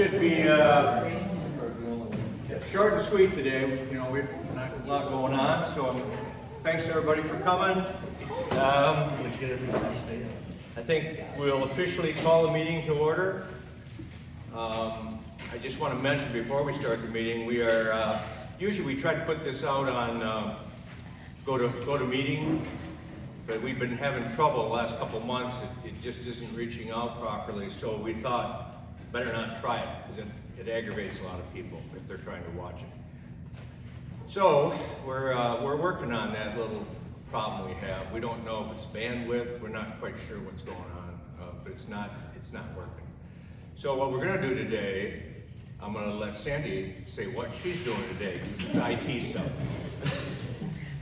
should be short and sweet today. You know, we've not a lot going on, so thanks to everybody for coming. I think we'll officially call the meeting to order. I just want to mention before we start the meeting, we are usually we try to put this out on go to meeting, but we've been having trouble the last couple months. It just isn't reaching out properly, so we thought better not try it because it aggravates a lot of people if they're trying to watch it. So we're working on that little problem we have. We don't know if it's bandwidth. We're not quite sure what's going on, but it's not working. So what we're going to do today, I'm going to let Sandy say what she's doing today because it's IT stuff.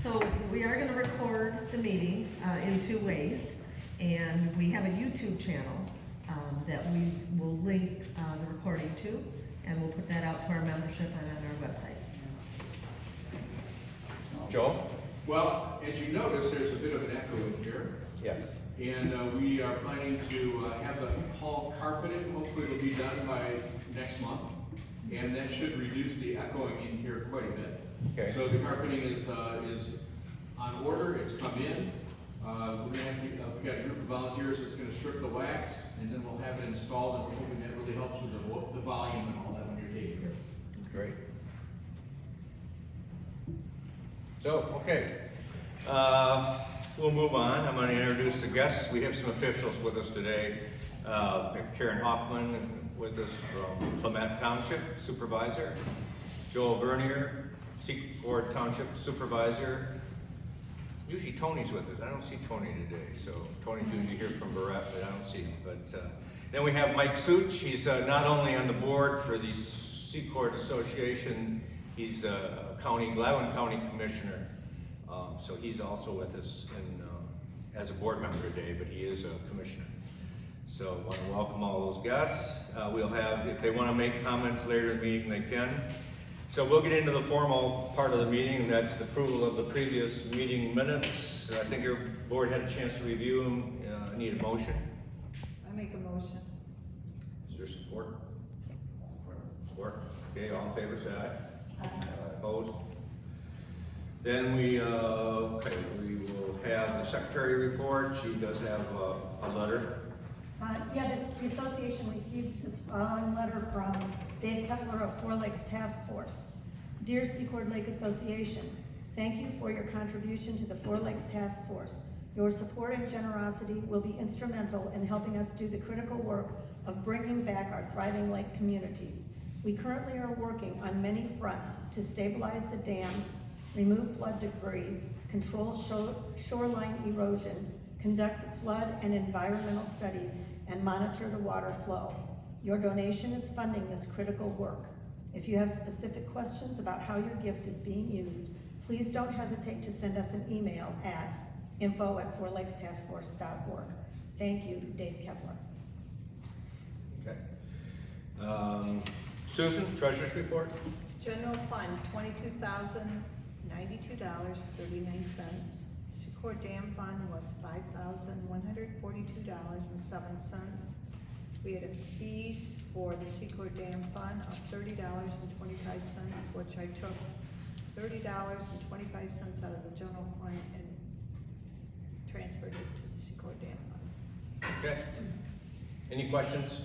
So we are going to record the meeting in two ways, and we have a YouTube channel that we will link the recording to, and we'll put that out to our membership and on our website. Joe? Well, as you notice, there's a bit of an echo in here. Yes. And we are planning to have the hall carpeted. Hopefully it'll be done by next month. And that should reduce the echoing in here quite a bit. Okay. So the carpeting is on order. It's come in. We're gonna have we got a group of volunteers that's going to strip the wax, and then we'll have it installed. And we're hoping that really helps with the volume and all that when you're taking it. Great. So, okay, we'll move on. I'm going to introduce the guests. We have some officials with us today. Karen Hoffman with us from Clement Township, Supervisor. Joel Vernier, Secord Township Supervisor. Usually Tony's with us. I don't see Tony today, so Tony's usually here from Barrett, but I don't see him. But then we have Mike Such. He's not only on the board for the Secord Association, he's Gladwin County Commissioner, so he's also with us as a board member today, but he is a commissioner. So I want to welcome all those guests. We'll have, if they want to make comments later in the meeting, they can. So we'll get into the formal part of the meeting, and that's the approval of the previous meeting minutes. I think your board had a chance to review them. I need a motion. I make a motion. Is there support? Support. Okay, all in favor, say aye. Opposed? Then we will have the secretary report. She does have a letter. The association received this following letter from Dave Kepler of Four Lakes Task Force. Dear Secord Lake Association, thank you for your contribution to the Four Lakes Task Force. Your support and generosity will be instrumental in helping us do the critical work of bringing back our thriving lake communities. We currently are working on many fronts to stabilize the dams, remove flood debris, control shoreline erosion, conduct flood and environmental studies, and monitor the water flow. Your donation is funding this critical work. If you have specific questions about how your gift is being used, please don't hesitate to send us an email at info@fourlakestaskforce.org. Thank you, Dave Kepler. Okay. Susan, treasurer's report. General fund, $22,092.39. Secord Dam Fund was $5,142.07. We had fees for the Secord Dam Fund of $30.25, which I took $30.25 out of the general fund and transferred it to the Secord Dam Fund. Okay. Any questions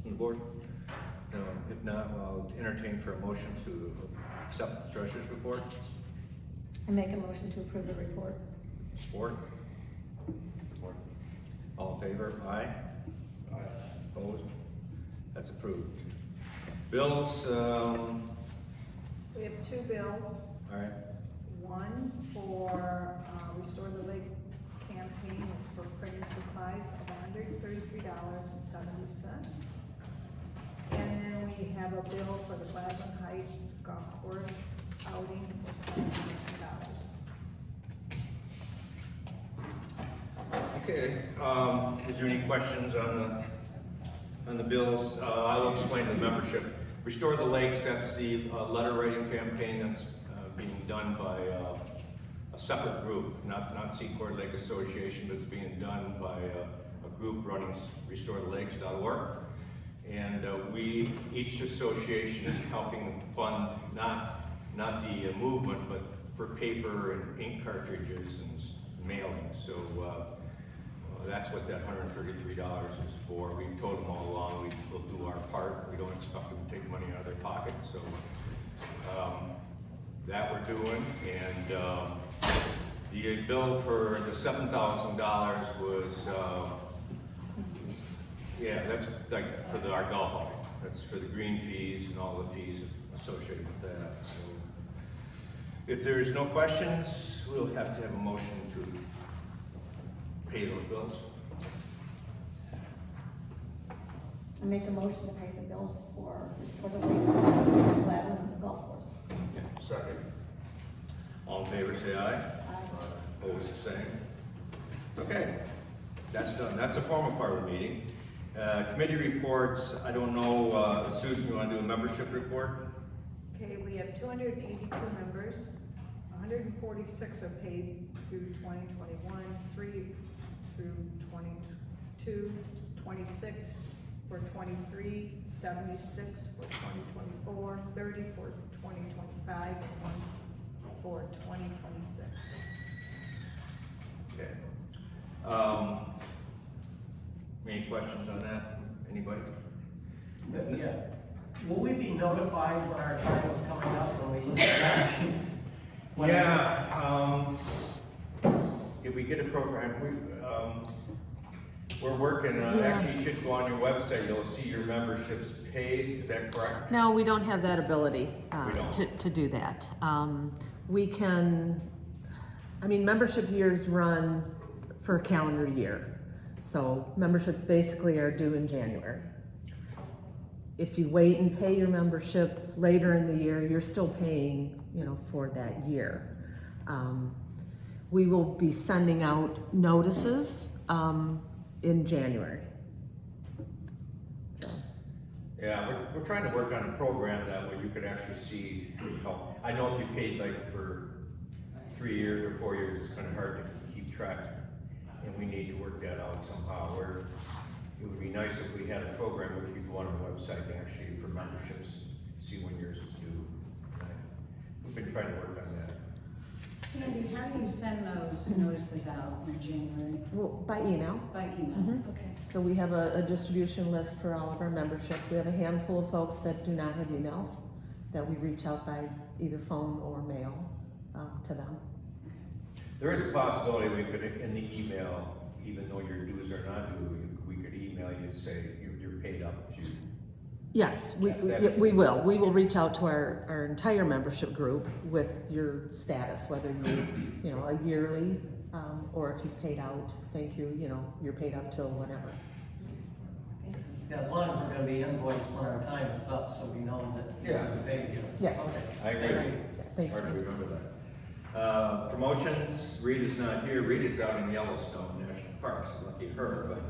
from the board? No. If not, I'll entertain for a motion to accept the treasurer's report. I make a motion to approve the report. Support? Support. All in favor? Aye? Aye. Opposed? That's approved. Bills, We have two bills. all right. One for Restore the Lake campaign, it's for printing supplies of $133.70. And then we have a bill for the Gladwin Heights Golf Course outing for $7,000. Okay, is there any questions on the bills? I will explain the membership. Restore the Lakes, that's the letter writing campaign that's being done by a separate group, not Secord Lake Association, but it's being done by a group running restorethelakes.org. And each association is helping fund, not the movement, but for paper and ink cartridges and mailing. So that's what that $133 is for. We told them all along we will do our part. We don't expect them to take money out of their pocket. So that we're doing. And the bill for the $7,000 was, yeah, that's like for our golf outing. That's for the green fees and all the fees associated with that. So if there's no questions, we'll have to have a motion to pay those bills. I make a motion to pay the bills for Restore the Lakes, and Gladwin and the golf course. Second. All in favor, say aye. Opposed, the same. Okay, that's done. That's a formal part of the meeting. Committee reports, I don't know, Susan, you want to do a membership report? Okay, we have 282 members, 146 are paid through 2021, 3 through 22, 26 for 23, 76 for 2024, 30 for 2025, and 1 for 2026. Okay. Any questions on that? Anybody? Yeah. Will we be notified when our time is coming up when we look back? Yeah, if we get a program, we're working on, actually you should go on your website, you'll see your memberships paid, is that correct? No, we don't have that ability We don't. to do that. We can, I mean, membership years run for a calendar year. So memberships basically are due in January. If you wait and pay your membership later in the year, you're still paying, for that year. We will be sending out notices in January. So. Yeah, we're trying to work on a program that way you could actually see how, I know if you paid like for 3 years or 4 years, it's kind of hard to keep track. And we need to work that out somehow, where it would be nice if we had a program where you could go on our website and actually for memberships, see when yours is due. We've been trying to work on that. Sandy, how do you send those notices out in January? Well, by email. By email? Mhm. Okay. So we have a distribution list for all of our membership. We have a handful of folks that do not have emails that we reach out by either phone or mail to them. There is a possibility we could, in the email, even though your dues are not due, we could email you and say you're paid up to. Yes, we will. We will reach out to our entire membership group with your status, whether you a yearly, or if you've paid out, thank you, you're paid up till whenever. Thank you. Yeah, as long as we're gonna be invoiced when our time is up, so we know that Yeah. we paid you. Yes. Okay. I agree. Thanks. Hard to remember that. Promotions, Rita's not here. Rita's out in Yellowstone National Park, so lucky her, but,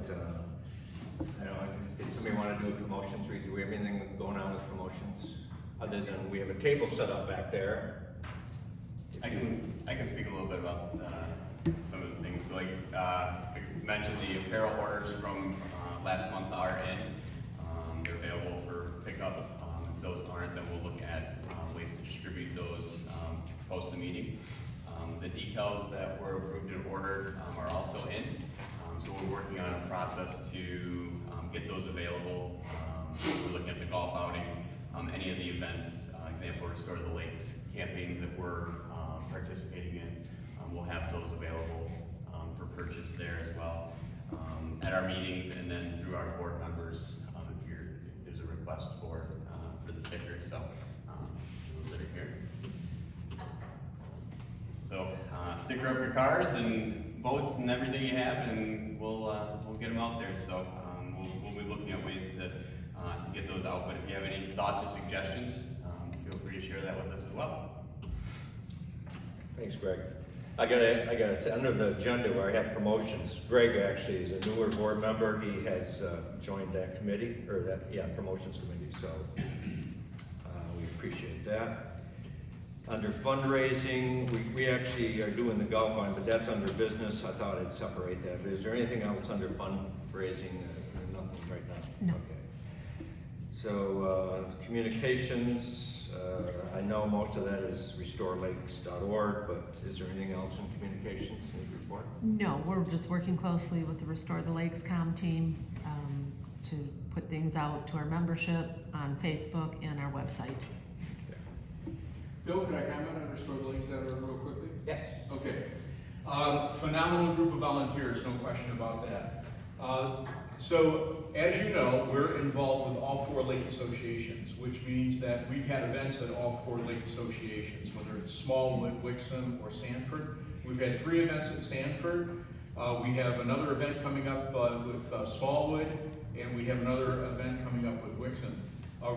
did somebody want to do promotions? Rita, do we have anything going on with promotions? Other than we have a table set up back there. I can speak a little bit about some of the things. So like mentioned, the apparel orders from last month are in. They're available for pickup. If those aren't, then we'll look at ways to distribute those post the meeting. The decals that were approved and ordered are also in. So we're working on a process to get those available. We're looking at the golf outing, any of the events, example, Restore the Lakes campaigns that we're participating in. We'll have those available for purchase there as well at our meetings, and then through our board members if there's a request for the stickers. So those that are here. So sticker up your cars and boats and everything you have, and we'll get them out there. So we'll be looking at ways to get those out. But if you have any thoughts or suggestions, feel free to share that with us as well. Thanks, Greg. I gotta say, under the agenda where I have promotions, Greg actually is a newer board member. He has joined that committee, or promotions committee, so we appreciate that. Under fundraising, we actually are doing the golf fund, but that's under business. I thought I'd separate that. But is there anything else under fundraising? Nothing right now? No. Okay. So, communications, I know most of that is restorelakes.org, but is there anything else in communications in the report? No, we're just working closely with the Restore the Lakes team to put things out to our membership on Facebook and our website. Bill, can I comment on Restore the Lakes real quickly? Yes. Okay. Phenomenal group of volunteers, no question about that. So, as you know, we're involved with all 4 lake associations, which means that we've had events at all 4 lake associations, whether it's Smallwood, Wixom, or Sanford. We've had 3 events at Sanford. We have another event coming up with Smallwood, and we have another event coming up with Wixom.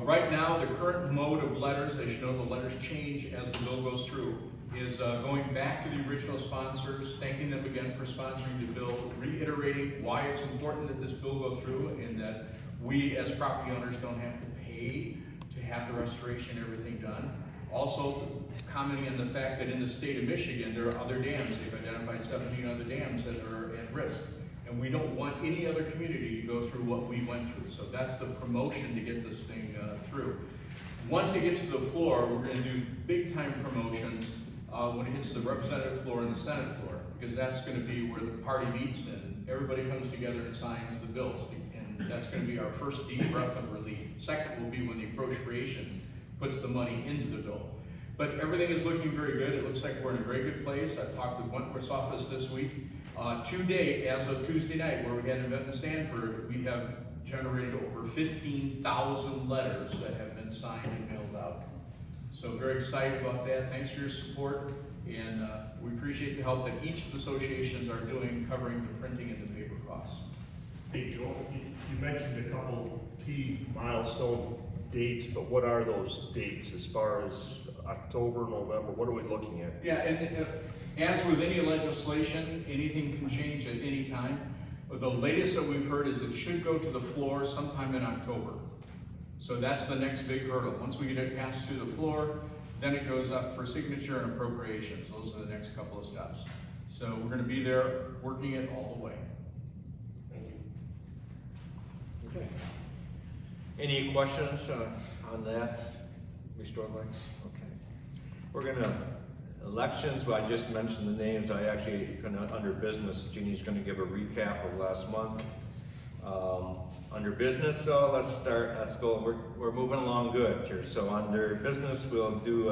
Right now, the current mode of letters, as you know, the letters change as the bill goes through, is going back to the original sponsors, thanking them again for sponsoring the bill, reiterating why it's important that this bill go through and that we as property owners don't have to pay to have the restoration and everything done. Also commenting on the fact that in the state of Michigan, there are other dams. They've identified 17 other dams that are at risk. And we don't want any other community to go through what we went through. So that's the promotion to get this thing through. Once it gets to the floor, we're going to do big time promotions when it hits the representative floor and the Senate floor, because that's going to be where the party meets and everybody comes together and signs the bills. And that's going to be our first deep breath of relief. Second will be when the appropriation puts the money into the bill. But everything is looking very good. It looks like we're in a very good place. I talked with Wentworth's office this week. To date, as of Tuesday night, where we had an event in Sanford, we have generated over 15,000 letters that have been signed and mailed out. So very excited about that. Thanks for your support, and we appreciate the help that each of the associations are doing covering the printing and the paper costs. Hey, Joel, you mentioned a couple key milestone dates, but what are those dates as far as October, November? What are we looking at? Yeah, and as with any legislation, anything can change at any time. But the latest that we've heard is it should go to the floor sometime in October. So that's the next big hurdle. Once we get it passed through the floor, then it goes up for signature and appropriations. Those are the next couple of steps. So we're going to be there working it all the way. Thank you. Okay. Any questions on that? Restore Lakes? Okay. We're gonna, elections, well, I just mentioned the names. I actually, under business, Jeannie's gonna give a recap of last month. Under business, so let's go, we're moving along good here. So under business, we'll do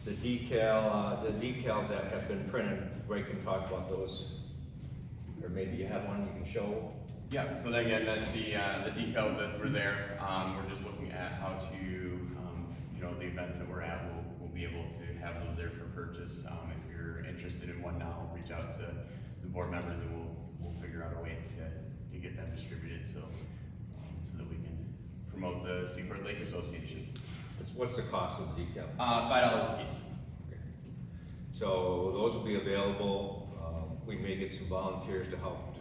the decals that have been printed. Ray can talk about those. Or maybe you have one you can show. Yeah, so then again, that's the decals that were there. We're just looking at how to, you know, the events that we're at, we'll be able to have those there for purchase. If you're interested in one now, reach out to the board members and we'll figure out a way to get them distributed so that we can promote the Secord Lake Association. What's the cost of the decal? $5 a piece. Okay. So those will be available. We may get some volunteers to help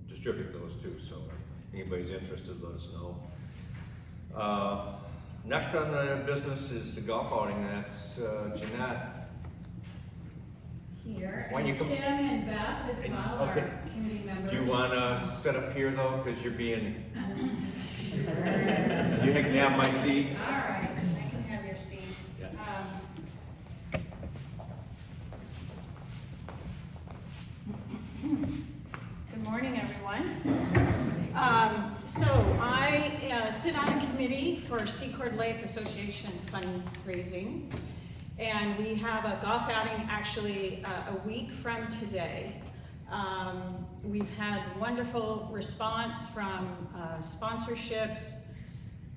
distribute those too. So if anybody's interested, let us know. Next on the business is the golf outing. That's Jeanette. Here, Why don't you and come- Kim and Beth as well, Okay. our community members. Do you want to sit up here though, because you're being? You can have my seat. All right, I can have your seat. Yes. Good morning, everyone. So I sit on a committee for Secord Lake Association fundraising, and we have a golf outing actually a week from today. We've had wonderful response from sponsorships,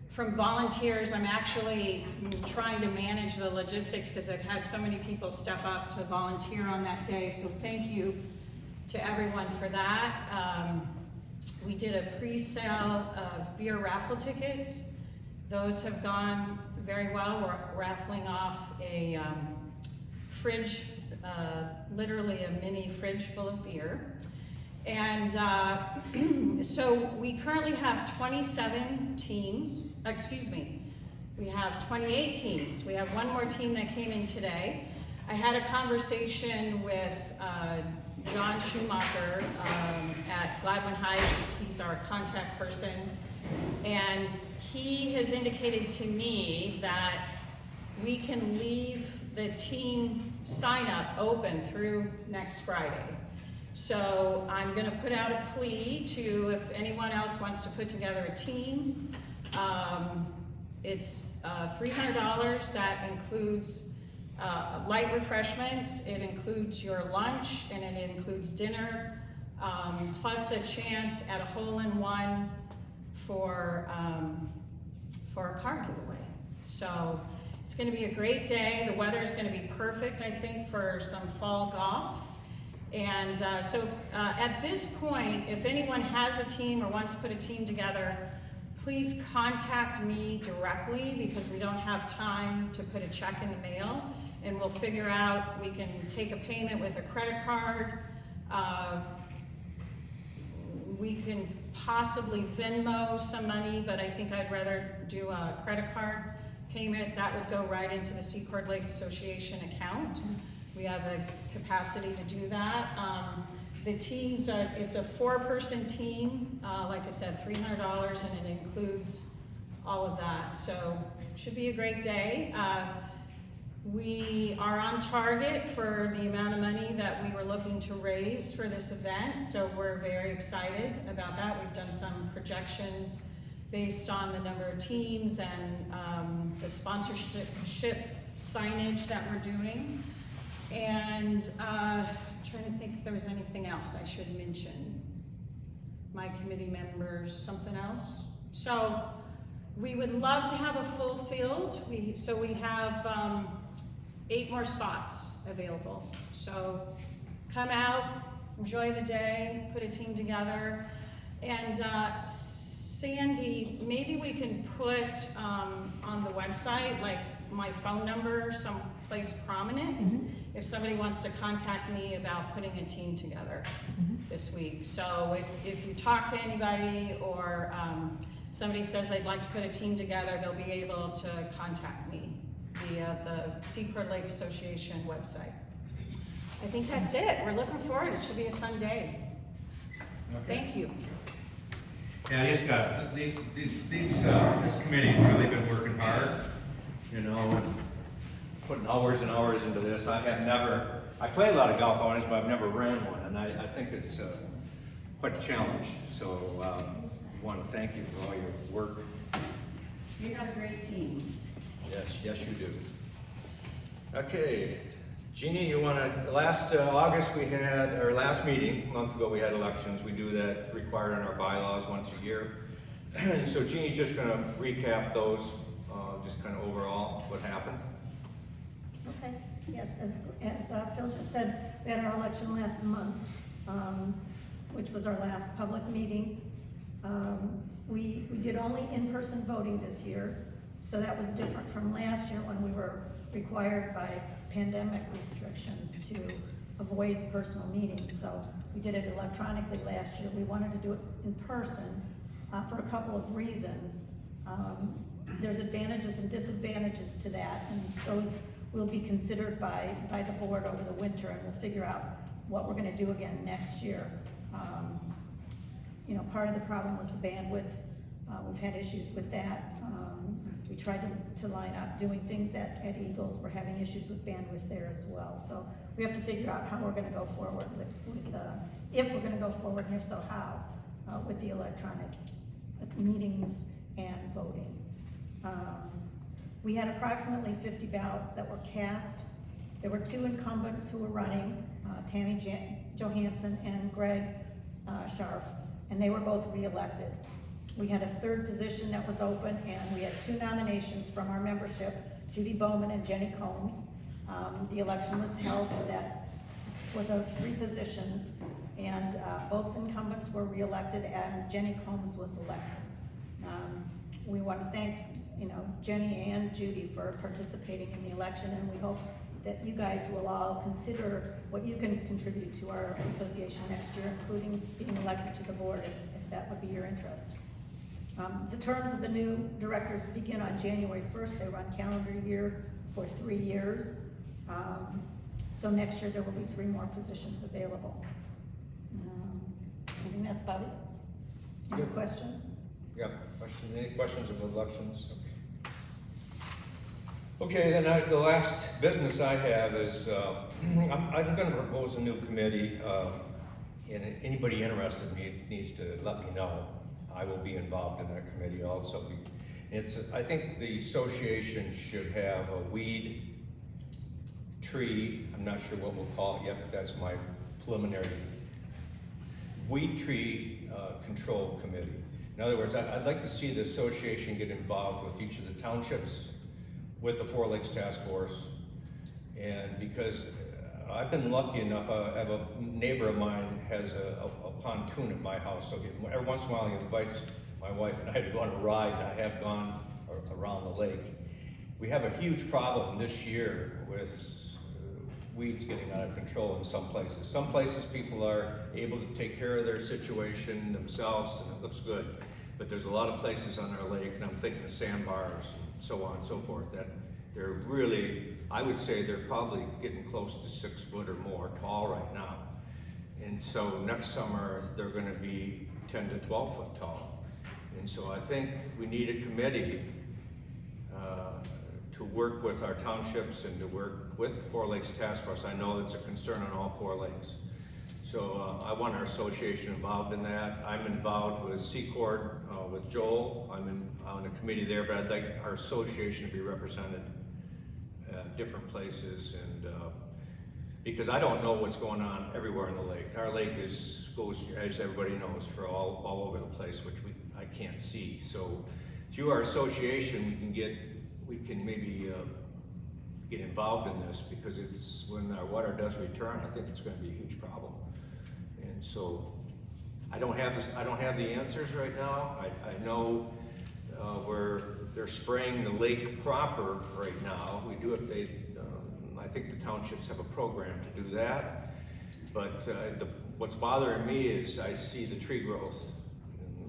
from volunteers. I'm actually trying to manage the logistics because I've had so many people step up to volunteer on that day, so thank you to everyone for that. We did a pre-sale of beer raffle tickets. Those have gone very well. We're raffling off a fridge, literally a mini fridge full of beer. And so we currently have 27 teams, we have 28 teams. We have one more team that came in today. I had a conversation with John Schumacher at Gladwin Heights. He's our contact person. And he has indicated to me that we can leave the team sign up open through next Friday. So I'm gonna put out a plea to, if anyone else wants to put together a team, it's $300, that includes light refreshments, it includes your lunch, and it includes dinner, plus a chance at a hole-in-one for a car giveaway. So it's gonna be a great day. The weather's gonna be perfect, I think, for some fall golf. And so at this point, if anyone has a team or wants to put a team together, please contact me directly, because we don't have time to put a check in the mail, and we'll figure out, we can take a payment with a credit card. We can possibly Venmo some money, but I think I'd rather do a credit card payment. That would go right into the Secord Lake Association account. We have the capacity to do that. The teams, it's a 4-person team, like I said, $300, and it includes all of that. So it should be a great day. We are on target for the amount of money that we were looking to raise for this event, so we're very excited about that. We've done some projections based on the number of teams and the sponsorship signage that we're doing. And I'm trying to think if there was anything else I should mention. My committee members, something else? So we would love to have a full field. So we have 8 more spots available. So come out, enjoy the day, put a team together. And Sandy, maybe we can put on the website, like, my phone number someplace prominent, if somebody wants to contact me about putting a team together this week. So if you talk to anybody, or somebody says they'd like to put a team together, they'll be able to contact me via the Secord Lake Association website. I think that's it. We're looking forward. It should be a fun day. Okay. Thank you. Yeah, this committee's really been working hard, you know, and putting hours and hours into this. I play a lot of golf outings, but I've never ran one, and I think it's quite a challenge. So I want to thank you for all your work. You have a great team. Yes, you do. Okay, Jeannie, you want to, last August we had, our last meeting, a month ago, we had elections. We do that required in our bylaws once a year. So Jeannie's just going to recap those, just kind of overall what happened. Okay, yes, as Phil just said, we had our election last month, which was our last public meeting. We did only in-person voting this year, so that was different from last year when we were required by pandemic restrictions to avoid personal meetings. So we did it electronically last year. We wanted to do it in person for a couple of reasons. There's advantages and disadvantages to that, and those will be considered by the board over the winter, and we'll figure out what we're gonna do again next year. You know, part of the problem was the bandwidth. We've had issues with that. We tried to line up doing things at Eagles. We're having issues with bandwidth there as well. So we have to figure out how we're gonna go forward with if we're gonna go forward, and if so, how, with the electronic meetings and voting. We had approximately 50 ballots that were cast. There were 2 incumbents who were running, Tammy Johansson and Greg Scharf, and they were both re-elected. We had a 3rd position that was open, and we had 2 nominations from our membership, Judy Bowman and Jenny Combs. The election was held for the 3 positions, and both incumbents were re-elected, and Jenny Combs was elected. We want to thank, you know, Jenny and Judy for participating in the election, and we hope that you guys will all consider what you can contribute to our association next year, including being elected to the board, if that would be your interest. The terms of the new directors begin on January 1st. They run calendar year for 3 years. So next year there will be 3 more positions available. I think that's That's about it. Any Yep. questions? Yeah, any questions of elections? Okay, then the last business I have is, I'm gonna propose a new committee, and anybody interested needs to let me know. I will be involved in that committee also. I think the association should have a weed, tree, I'm not sure what we'll call it yet, but that's my preliminary, weed tree control committee. In other words, I'd like to see the association get involved with each of the townships, with the Four Lakes Task Force. And because I've been lucky enough, I have a neighbor of mine has a pontoon at my house, so every once in a while he invites my wife and I to go on a ride, and I have gone around the lake. We have a huge problem this year with weeds getting out of control in some places. Some places people are able to take care of their situation themselves and it looks good. But there's a lot of places on our lake, and I'm thinking of sandbars and so on and so forth, that they're really, I would say they're probably getting close to 6 foot or more tall right now. And so next summer, they're gonna be 10 to 12 foot tall. And so I think we need a committee to work with our townships and to work with the Four Lakes Task Force. I know it's a concern on all 4 lakes. So I want our association involved in that. I'm involved with Secord, with Joel. I'm on a committee there, but I'd like our association to be represented at different places, and because I don't know what's going on everywhere in the lake. Our lake goes, as everybody knows, for all over the place, which I can't see. So through our association, we can maybe get involved in this, because it's, when our water does return, I think it's going to be a huge problem. And so I don't have the answers right now. I know they're spraying the lake proper right now. We do I think the townships have a program to do that. But what's bothering me is I see the tree growth.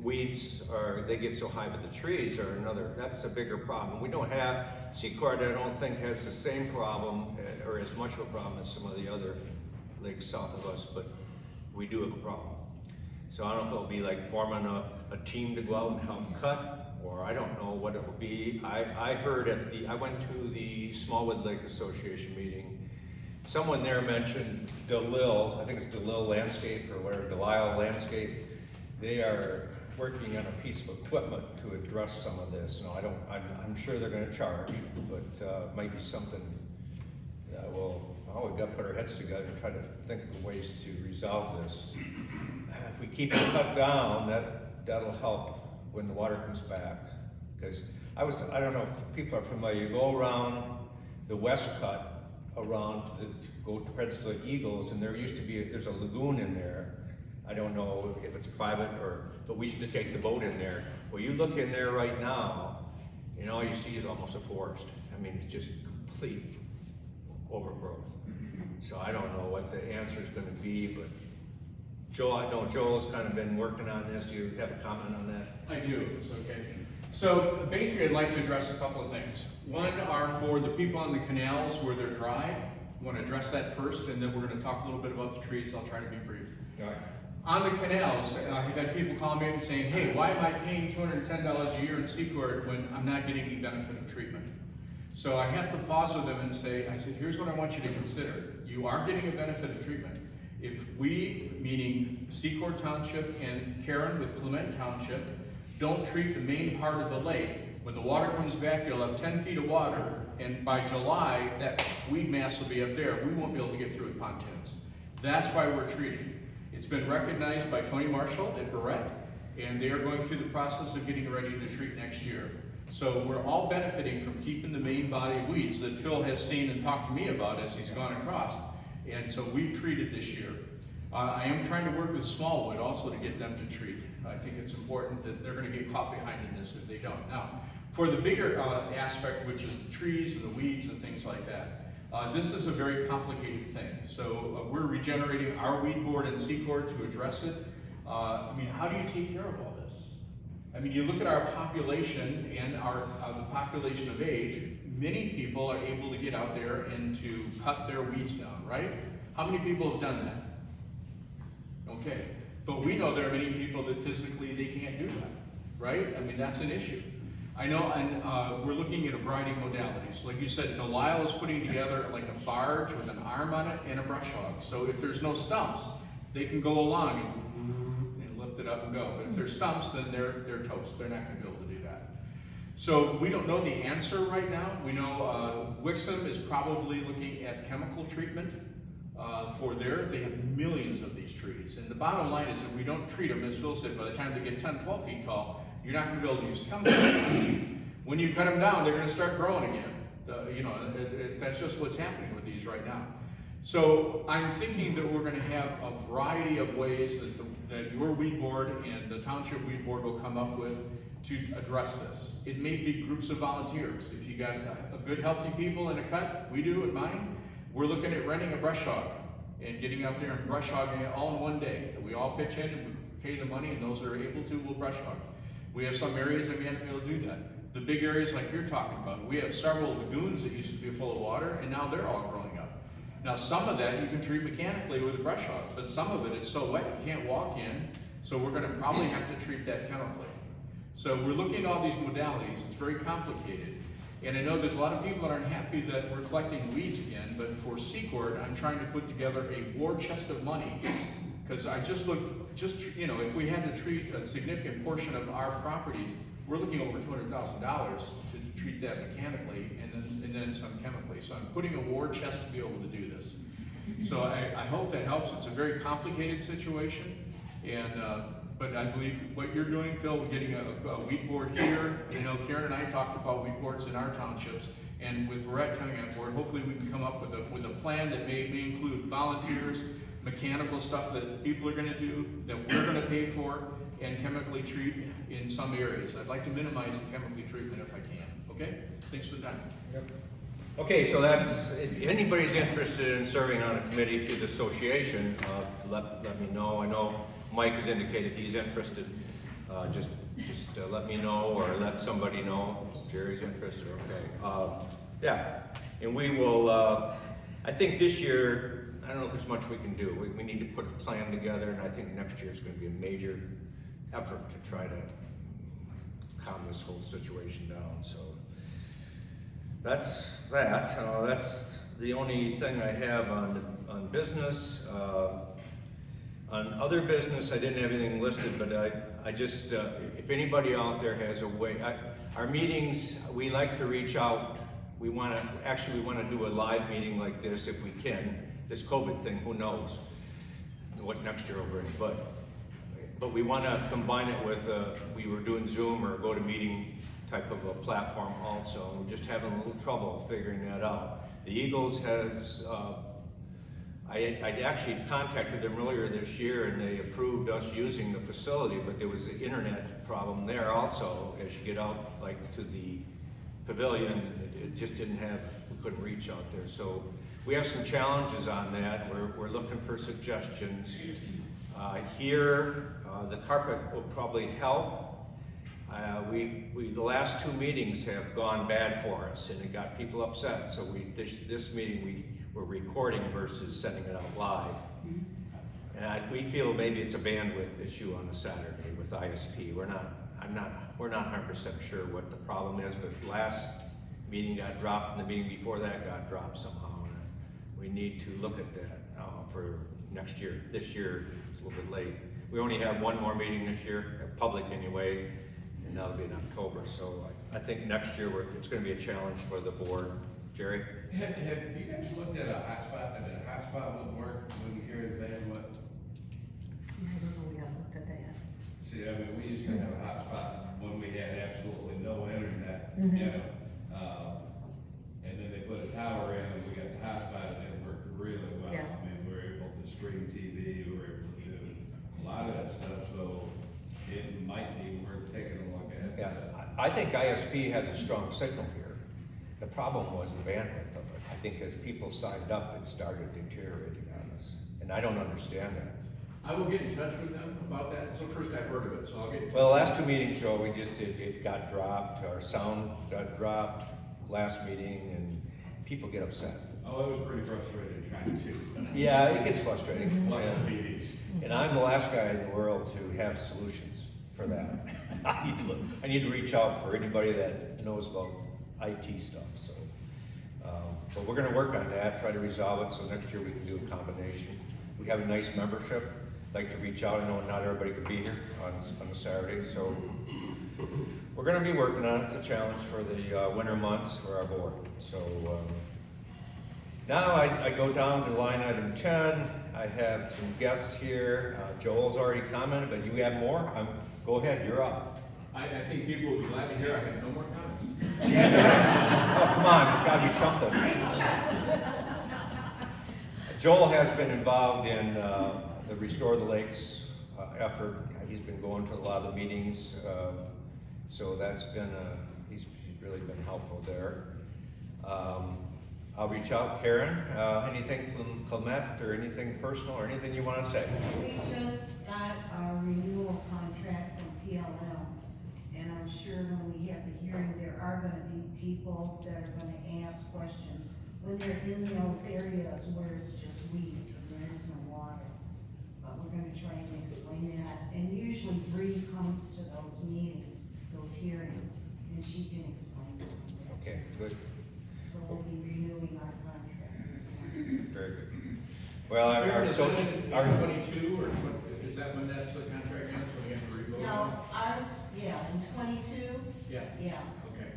Weeds they get so high, but the trees are that's a bigger problem. We don't have, Secord I don't think has the same problem, or as much of a problem as some of the other lakes south of us, but we do have a problem. So I don't know if it'll be like forming a team to go out and help cut, or I don't know what it will be. I heard I went to the Smallwood Lake Association meeting. Someone there mentioned DeLille, I think it's DeLille Landscape or whatever, Delisle Landscape. They are working on a piece of equipment to address some of this. No, I'm sure they're gonna charge, but it might be something that we've got to put our heads together and try to think of ways to resolve this. If we keep it cut down, that'll help when the water comes back. Because I don't know if people are familiar, you go around the west cut, around go towards the Eagles, and there's a lagoon in there. I don't know if it's private but we used to take the boat in there. Well, you look in there right now, and all you see is almost a forest. I mean, it's just complete overgrowth. So I don't know what the answer is going to be, but Joel, I know Joel's kind of been working on this. Do you have a comment on that? I do, it's okay. So basically I'd like to address a couple of things. One are for the people on the canals where they're dry. I want to address that first, and then we're going to talk a little bit about the trees. I'll try to be brief. All right. On the canals, I've had people call me and saying, hey, why am I paying $210 a year in Secord when I'm not getting any benefit of treatment? So I have to pause with them and I said, here's what I want you to consider. You are getting a benefit of treatment. If we, meaning Secord Township and Karen with Clement Township, don't treat the main part of the lake, when the water comes back, you'll have 10 feet of water, and by July, that weed mass will be up there. We won't be able to get through with pontoons. That's why we're treating. It's been recognized by Tony Marshall at Barrett, and they are going through the process of getting ready to treat next year. So we're all benefiting from keeping the main body of weeds that Phil has seen and talked to me about as he's gone across. And so we've treated this year. I am trying to work with Smallwood also to get them to treat. I think it's important that they're going to get caught behind in this if they don't. Now, for the bigger aspect, which is the trees and the weeds and things like that, this is a very complicated thing. So we're regenerating our weed board in Secord to address it. I mean, how do you take care of all this? I mean, you look at our population and the population of age, many people are able to get out there and to cut their weeds down, right? How many people have done that? Okay. But we know there are many people that physically they can't do that, right? I mean, that's an issue. I know, and we're looking at a variety of modalities. Like you said, Delisle is putting together like a barge with an arm on it and a brush hog. So if there's no stumps, they can go along and lift it up and go. But if there's stumps, then they're toast. They're not gonna be able to do that. So we don't know the answer right now. We know Wixom is probably looking at chemical treatment for they have millions of these trees. And the bottom line is if we don't treat them, as Phil said, by the time they get 10, 12 feet tall, you're not gonna be able to use chemicals. When you cut them down, they're gonna start growing again. That's just what's happening with these right now. So I'm thinking that we're gonna have a variety of ways that your weed board and the township weed board will come up with to address this. It may be groups of volunteers. If you got a good, healthy people in a cut, we do in mine, we're looking at renting a brush hog and getting out there and brush hogging it all in one day. That we all pitch in and we pay the money, and those that are able to will brush hog. We have some areas that we haven't been able to do that. The big areas like you're talking about, we have several lagoons that used to be full of water, and now they're all growing up. Now some of that you can treat mechanically with a brush hog, but some of it is so wet you can't walk in, so we're gonna probably have to treat that chemically. So we're looking at all these modalities. It's very complicated. And I know there's a lot of people that aren't happy that we're collecting weeds again, but for Secord, I'm trying to put together a war chest of money. Because I just looked, if we had to treat a significant portion of our properties, we're looking over $200,000 to treat that mechanically and then some chemically. So I'm putting a war chest to be able to do this. So I hope that helps. It's a very complicated situation. And but I believe what you're doing, Phil, we're getting a weed board here. You know, Karen and I talked about weed boards in our townships, and with Brett coming on board, hopefully we can come up with a plan that may include volunteers, mechanical stuff that people are going to do, that we're going to pay for, and chemically treat in some areas. I'd like to minimize the chemically treatment if I can. Okay? Thanks for the time. Yep. Okay, so if anybody's interested in serving on a committee through the association, let me know. I know Mike has indicated he's interested. Just let me know or let somebody know. Jerry's interested, okay. Yeah, and we will, I think this year, I don't know if there's much we can do. We need to put a plan together, and I think next year is going to be a major effort to try to calm this whole situation down, so. That's that. That's the only thing I have on business. On other business, I didn't have anything listed, but I just, if anybody out there has a way, our meetings, we like to reach out. We want to do a live meeting like this if we can. This COVID thing, who knows what next year will bring, but we want to combine it with, we were doing Zoom or GoToMeeting type of a platform also. We're just having a little trouble figuring that out. The Eagles has, I actually contacted them earlier this year and they approved us using the facility, but there was an internet problem there also. As you get out like to the pavilion, it just didn't have, we couldn't reach out there. So we have some challenges on that. We're looking for suggestions. Here, the carpet will probably help. The last two meetings have gone bad for us, and it got people upset. So this meeting we're recording versus sending it out live. And we feel maybe it's a bandwidth issue on a Saturday with ISP. We're not 100% sure what the problem is, but last meeting got dropped, and the meeting before that got dropped somehow. And we need to look at that for next year. This year it's a little bit late. We only have one more meeting this year, public anyway. And that'll be in October, so I think next year it's going to be a challenge for the board. Jerry? Have you guys looked at a hotspot? I mean, a hotspot would work when you hear the bandwidth. I don't know, we haven't looked at that yet. See, I mean, we used to have a hotspot when we had absolutely no internet, Mhm. you know. And then they put a tower in and we got the hotspot and it worked really well. Yeah. I mean, we were able to stream TV, we were able to do a lot of that stuff, so it might be worth taking a look at. Yeah, I think ISP has a strong signal here. The problem was the bandwidth of it. I think as people signed up, it started deteriorating on us, and I don't understand that. I will get in touch with them about that. It's the first I've heard of it, so I'll get in touch. Well, the last two meetings, Joe, it got dropped, our sound got dropped last meeting, and people get upset. Oh, it was pretty frustrating trying to. Yeah, it gets frustrating. Lots of meetings. And I'm the last guy in the world to have solutions for that. I need to reach out for anybody that knows about IT stuff, so. But we're gonna work on that, try to resolve it, so next year we can do a combination. We have a nice membership, like to reach out, I know not everybody could be here on a Saturday, so. We're gonna be working on it, it's a challenge for the winter months for our board, so. Now I go down to line item 10, I have some guests here, Joel's already commented, but you have more? Go ahead, you're up. I think people will be glad to hear I have no more comments. Oh, come on, there's gotta be something. Joel has been involved in the Restore the Lakes effort. He's been going to a lot of the meetings, so that's been, he's really been helpful there. I'll reach out, Karen, anything from Clement or anything personal or anything you want to say? We just got a renewal contract from PLM, and I'm sure when we have the hearing, there are gonna be people that are gonna ask questions when they're in those areas where it's just weeds and there is no water. But we're gonna try and explain that, and usually Bree comes to those meetings, those hearings, and she can explain something. Okay, good. So we'll be renewing our contract. Very good. Well, our Karen, is social, that our, in 22, or is that when that's the contract ends, when we have to revote? No, ours, yeah, in 22, Yeah, yeah. okay.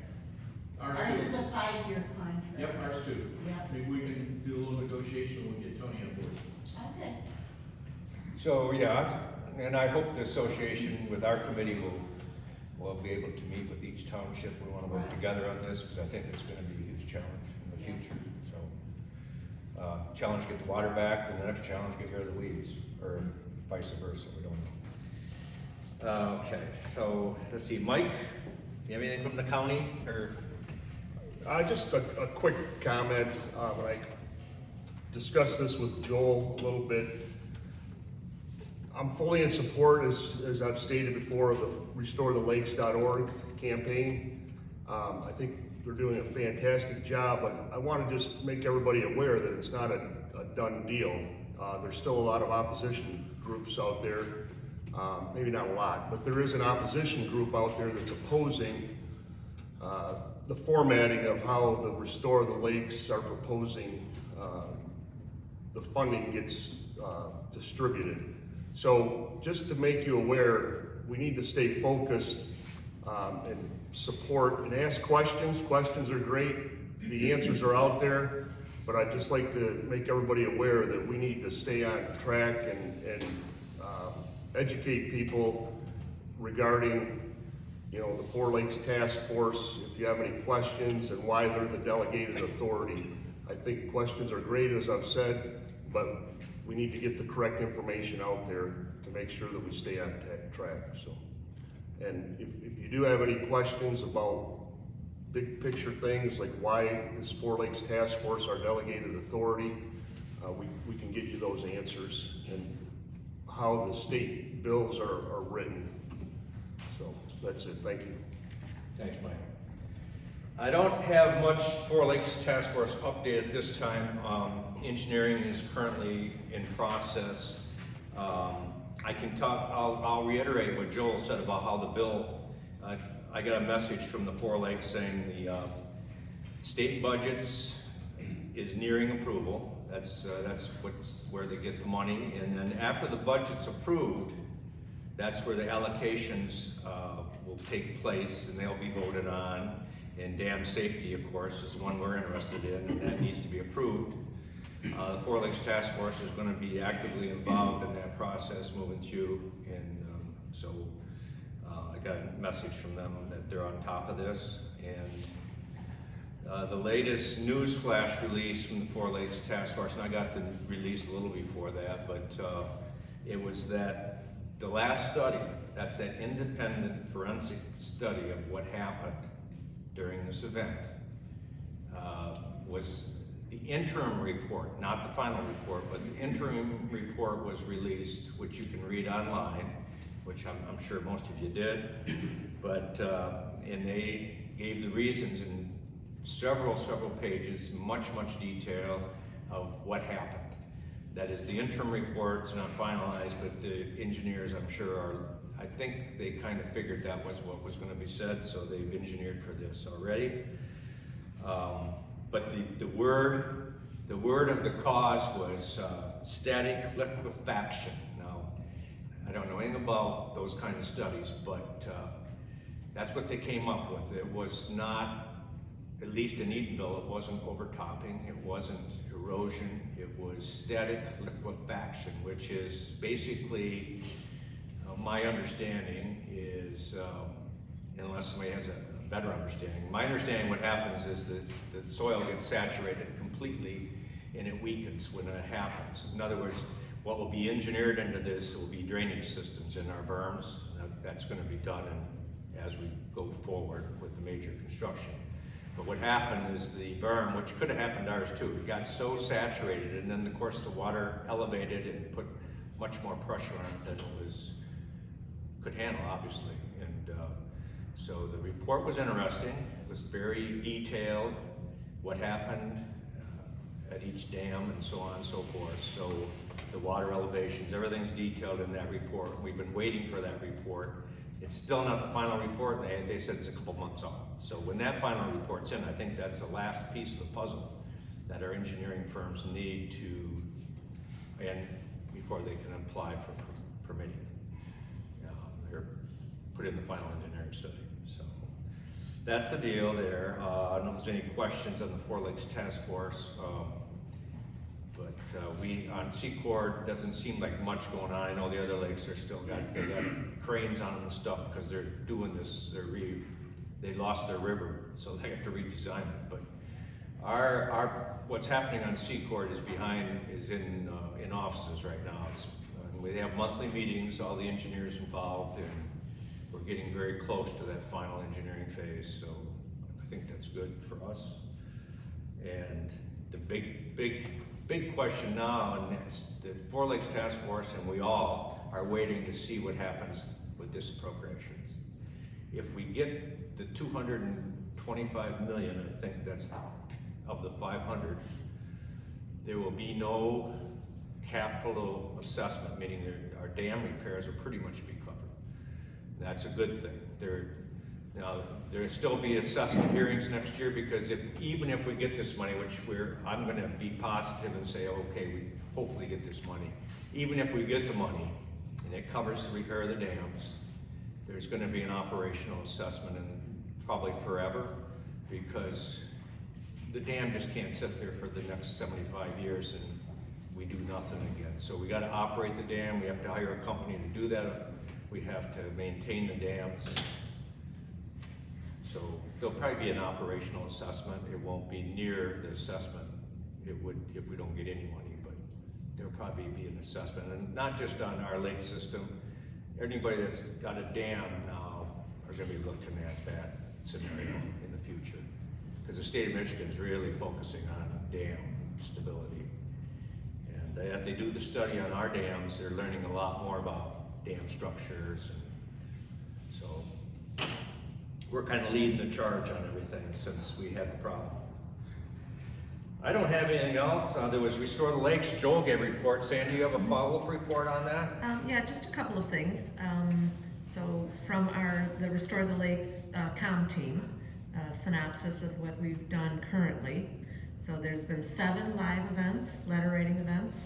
Ours Ours is too. a 5-year contract. Yep, ours too. Yep. Maybe we can do a little negotiation when we get Tony on board. Okay. so yeah, and I hope the association with our committee will be able to meet with each township. We want to work Right. together on this because I think it's going to be a huge challenge in the Yeah. future. So, challenge get the water back, and the next challenge get rid of the weeds, or vice versa. We don't know. Okay, so let's see, Mike, you have anything from the county or? Just a quick comment, when I discussed this with Joel a little bit. I'm fully in support, as I've stated before, of the RestoreTheLakes.org campaign. I think they're doing a fantastic job, but I want to just make everybody aware that it's not a done deal. There's still a lot of opposition groups out there, maybe not a lot, but there is an opposition group out there that's opposing the formatting of how the Restore the Lakes are proposing the funding gets distributed. So just to make you aware, we need to stay focused and support and ask questions. Questions are great, the answers are out there, but I'd just like to make everybody aware that we need to stay on track and educate people regarding, you know, the Four Lakes Task Force, if you have any questions, and why they're the delegated authority. I think questions are great, as I've said, but we need to get the correct information out there to make sure that we stay on track, so. And if you do have any questions about big picture things, like why is Four Lakes Task Force our delegated authority, we can get you those answers, and how the state bills are written. So that's it, thank you. Thanks, Mike. I don't have much Four Lakes Task Force update at this time. Engineering is currently in process. I can talk, I'll reiterate what Joel said about how the bill, I got a message from the Four Lakes saying the state budgets is nearing approval. That's where they get the money. And then after the budget's approved, that's where the allocations will take place and they'll be voted on. And dam safety, of course, is one we're interested in, and that needs to be approved. The Four Lakes Task Force is going to be actively involved in that process moving through, and so I got a message from them that they're on top of this. And the latest news flash release from the Four Lakes Task Force, and I got the release a little before that, but it was that the last study, that's that independent forensic study of what happened during this event, was the interim report, not the final report, but the interim report was released, which you can read online, which I'm sure most of you did. But and they gave the reasons in several pages, much detail of what happened. That is, the interim report's not finalized, but the engineers, I'm sure, I think they kind of figured that was what was gonna be said, so they've engineered for this already. But the word of the cause was static liquefaction. Now, I don't know anything about those kind of studies, but that's what they came up with. It was not, at least in Edenville, it wasn't overtopping, it wasn't erosion, it was static liquefaction, which is basically, my understanding is, unless somebody has a better understanding, my understanding what happens is that the soil gets saturated completely and it weakens when that happens. In other words, what will be engineered into this will be drainage systems in our berms. That's going to be done as we go forward with the major construction. But what happened is the berm, which could have happened to ours too, it got so saturated, and then of course the water elevated and put much more pressure on it than it could handle, obviously. And so the report was interesting. It was very detailed, what happened at each dam and so on and so forth. So the water elevations, everything's detailed in that report. We've been waiting for that report. It's still not the final report. They said it's a couple months off. So when that final report's in, I think that's the last piece of the puzzle that our engineering firms need to, and before they can apply for permitting. They're put in the final engineering study. So that's the deal there. I don't know if there's any questions on the Four Lakes Task Force. But we, on Secord, doesn't seem like much going on. I know the other lakes are still they got cranes on them and stuff because they're doing this, they lost their river, so they have to redesign it. But what's happening on Secord is in offices right now. We have monthly meetings, all the engineers involved, and we're getting very close to that final engineering phase, so I think that's good for us. And the big question now, and the Four Lakes Task Force and we all are waiting to see what happens with this appropriations. If we get the 225 million, I think that's of the 500, there will be no capital assessment, meaning our dam repairs will pretty much be covered. That's a good thing. There'll still be assessment hearings next year because even if we get this money, which I'm going to be positive and say, okay, we hopefully get this money. Even if we get the money and it covers the repair of the dams, there's going to be an operational assessment and probably forever because the dam just can't sit there for the next 75 years and we do nothing again. So we got to operate the dam. We have to hire a company to do that. We have to maintain the dams. So there'll probably be an operational assessment. It won't be near the assessment it would if we don't get any money, but there'll probably be an assessment, and not just on our lake system. Anybody that's got a dam now are going to be looking at that scenario in the future, because the state of Michigan is really focusing on dam stability. And as they do the study on our dams, they're learning a lot more about dam structures. And so we're kind of leading the charge on everything since we had the problem. I don't have anything else. There was Restore the Lakes. Joel gave a report. Sandy, do you have a follow-up report on that? Yeah, just a couple of things. So from the Restore the Lakes comm team, synopsis of what we've done currently. So there's been 7 live events, letter writing events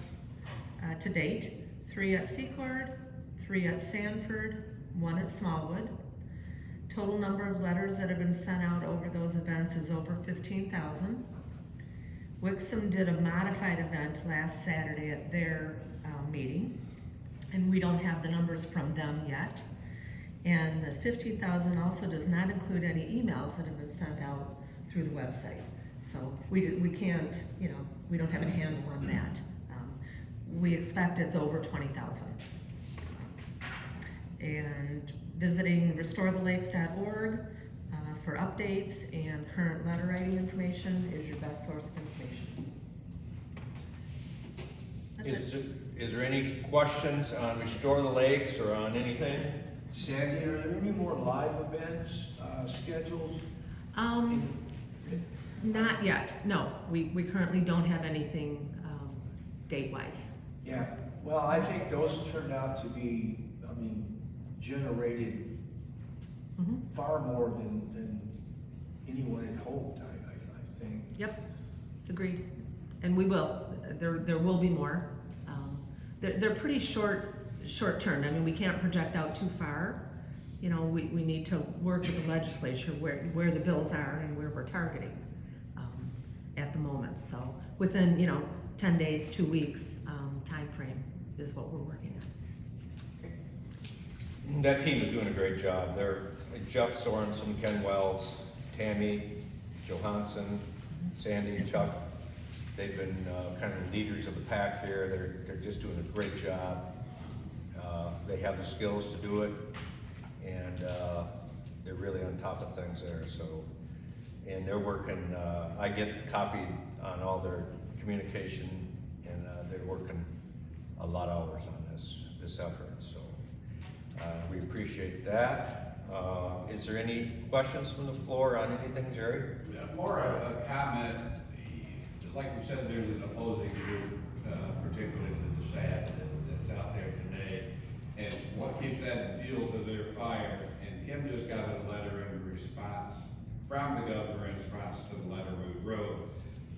to date, 3 at Secord, 3 at Sanford, 1 at Smallwood. Total number of letters that have been sent out over those events is over 15,000. Wixom did a modified event last Saturday at their meeting, and we don't have the numbers from them yet. And the 15,000 also does not include any emails that have been sent out through the website. So we can't, we don't have a handle on that. We expect it's over 20,000. And visiting restorethelakes.org for updates and current letter writing information is your best source of information. That's it. Is there any questions on Restore the Lakes or on anything? Sandy, are there any more live events scheduled? Not yet, no. We currently don't have anything, date-wise. Yeah, well, I think those turned out to be, I mean, generated Mhm. far more than anyone had hoped, I think. Yep, agreed. And we will, there will be more. They're pretty short term. I mean, we can't project out too far. You know, we need to work with the legislature where the bills are and where we're targeting, at the moment. So within, 10 days, 2 weeks, timeframe is what we're working on. That team is doing a great job. They're Jeff Sorensen, Ken Wells, Tammy, Johansson, Sandy, and Chuck. They've been kind of the leaders of the pack here. They're just doing a great job. They have the skills to do it, and they're really on top of things there. So, and they're working. I get copied on all their communication, and they're working a lot of hours on this effort. So we appreciate that. Is there any questions from the floor on anything, Jerry? More a comment, like you said, there's an opposing group, particularly to the SAD that's out there today. And what keeps adding fuel to their fire, and Kim just got a letter in response from the governor in response to the letter we wrote.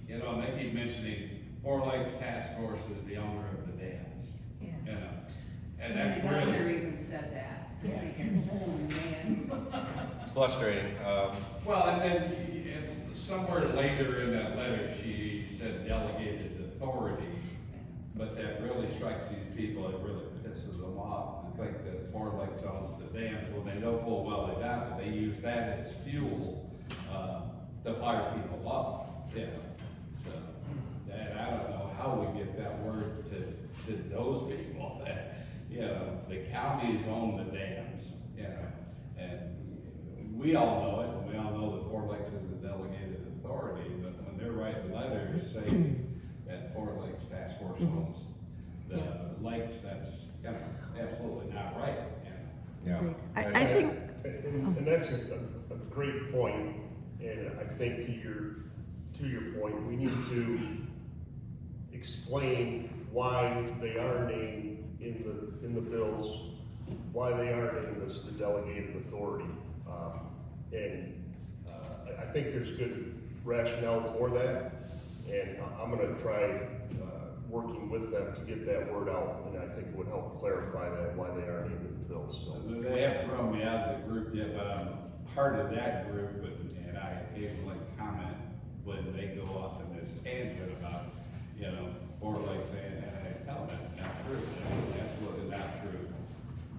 You know, and they keep mentioning Four Lakes Task Force is the owner of the dams. Yeah. You know, and And that the governor really, even said that. I'm thinking, holy man. It's frustrating. well, and then somewhere later in that letter, she said delegated authority, but that really strikes these people, it really pisses them off to think that Four Lakes owns the dams, well, they know full well they don't, but they use that as fuel, to fire people up, you know, so, and I don't know how we get that word to those people, that, you know, the counties own the dams, you know, and we all know it, and we all know that Four Lakes is the delegated authority, but when they're writing letters saying that Four Lakes Task Force owns the lakes, that's, you know, absolutely not right, you know. Yeah. I think, And that's a great point, and I think to your point, we need to explain why they are named in the bills, why they are named as the delegated authority. I think there's good rationale for that, and I'm gonna try working with them to get that word out, and I think it would help clarify that, why they are named in the bills, so. They haven't thrown me out of the group yet, but I'm part of that group, and I occasionally comment when they go off in this tangent about, you know, Four Lakes, and I tell them that's not true, that's absolutely not true.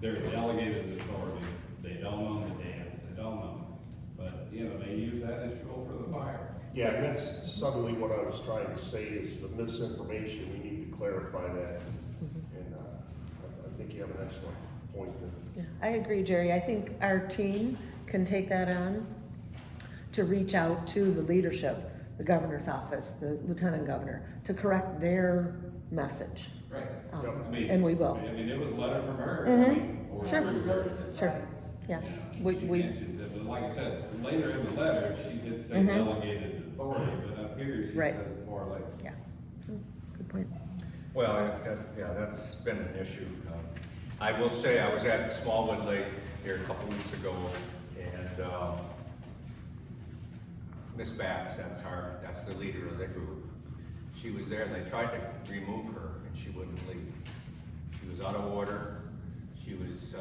They're a delegated authority, they don't own the dams, they don't own them, but, you know, they use that as fuel for the fire. Yeah, and that's suddenly what I was trying to say is the misinformation, we need to clarify that. And I think you have an excellent point there. yeah, I agree, Jerry. I think our team can take that on to reach out to the leadership, the governor's office, the lieutenant governor, to correct their message. Right. Um, I mean, and we will. I mean, it was a letter from her. Mhm. I mean, for- Sure. I was really Sure. surprised. Yeah, Yeah, we, she we, mentions it, but like I said, later in the letter, she did say Mhm. delegated authority, but up here she Right. says Four Lakes. yeah, good point. Well, yeah, that's been an issue. I will say, I was at Smallwood Lake here a couple weeks ago, and Miss Bax, that's the leader of the group. She was there, and they tried to remove her, and she wouldn't leave. She was out of order. She was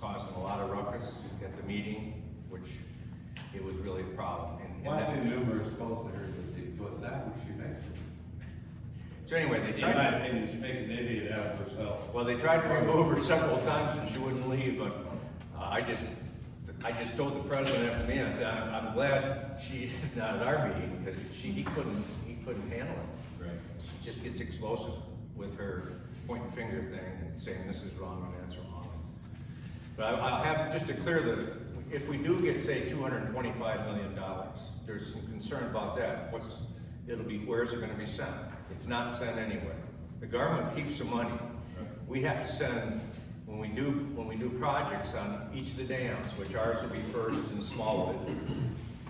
causing a lot of ruckus at the meeting, which it was really a problem. And Watching numerous posters, was that what she makes it? so anyway, they In tried. my opinion, she makes an idiot out of herself. Well, they tried to remove her several times and she wouldn't leave, but I just told the president after the meeting, I said, I'm glad she is not at our meeting, because he couldn't handle it. Right. She just gets explosive with her pointing finger thing and saying this is wrong and that's wrong. But I'll have, just to clear if we do get, say, $225 million, there's some concern about that. Where's it gonna be sent? It's not sent anywhere. The government keeps the money. We have to send, when we do projects on each of the dams, which ours will be first in Smallwood,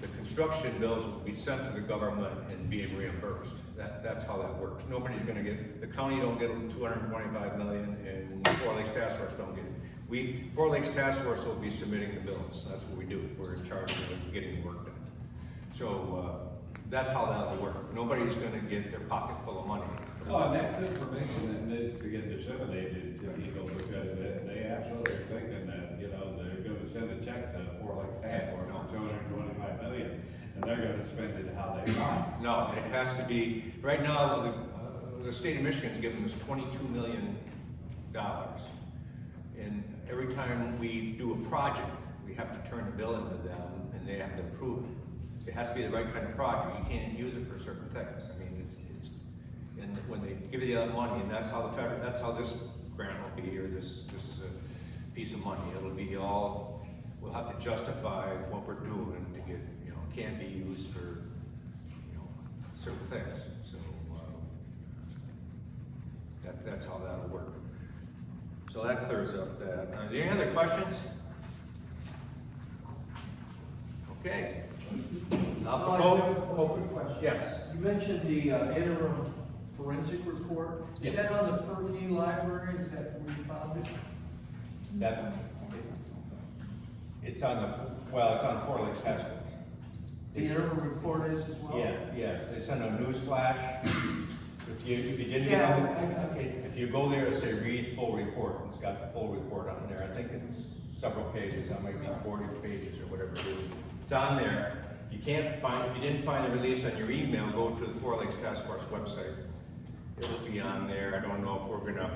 the construction bills will be sent to the government and being reimbursed. That's how that works. Nobody's gonna get, the county don't get 225 million, and Four Lakes Task Force don't get it. Four Lakes Task Force will be submitting the bills. That's what we do. We're in charge of getting the work done. So, that's how that'll work. Nobody's gonna get their pocket full of money. Oh, and that's information that needs to get disseminated to people, because they absolutely thinking that, you know, they're gonna send a check to Four Lakes Task Force for 225 million, and they're gonna spend it how they want. No, it has to be, right now, the state of Michigan's giving us $22 million. And every time we do a project, we have to turn the bill into them, and they have to approve it. It has to be the right kind of project. You can't use it for certain things. I mean, and when they give you that money, and that's how that's how this grant will be, or this piece of money. It'll be all, we'll have to justify what we're doing to get, you know, it can't be used for, you know, certain things. So, that's how that'll work. So that clears up that. Are there any other questions? Okay. I have a quick question. Yes. You mentioned the interim forensic report. Is that on the Fergie Library? Is that where you found it? That's, it's on the, well, it's on Four Lakes Task Force. The interim report is as well? Yeah, yes, they send a news flash. If you didn't Yeah, get okay. if you go there and say read full report, it's got the full report on there. I think it's several pages, that might be 40 pages or whatever it is. It's on there. If you didn't find the release on your email, go to the Four Lakes Task Force website. It will be on there. I don't know if we're gonna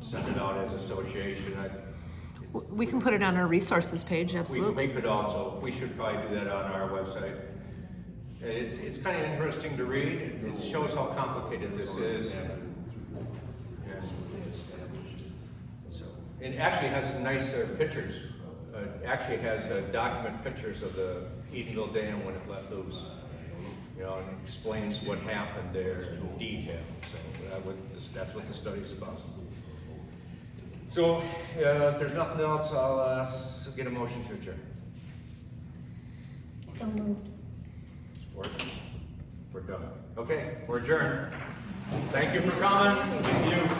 send it out as association. We can put it on our resources page, absolutely. We could also, we should probably do that on our website. It's kind of interesting to read. It shows how complicated this is. So, it actually has some nice pictures. Actually has document pictures of the Edenville Dam when it let loose. You know, and it explains what happened there in detail. So that's what the study's about. So, if there's nothing else, I'll get a motion to adjourn. So moved. Support? We're done. Okay, we're adjourned. Thank you for coming. Thank you.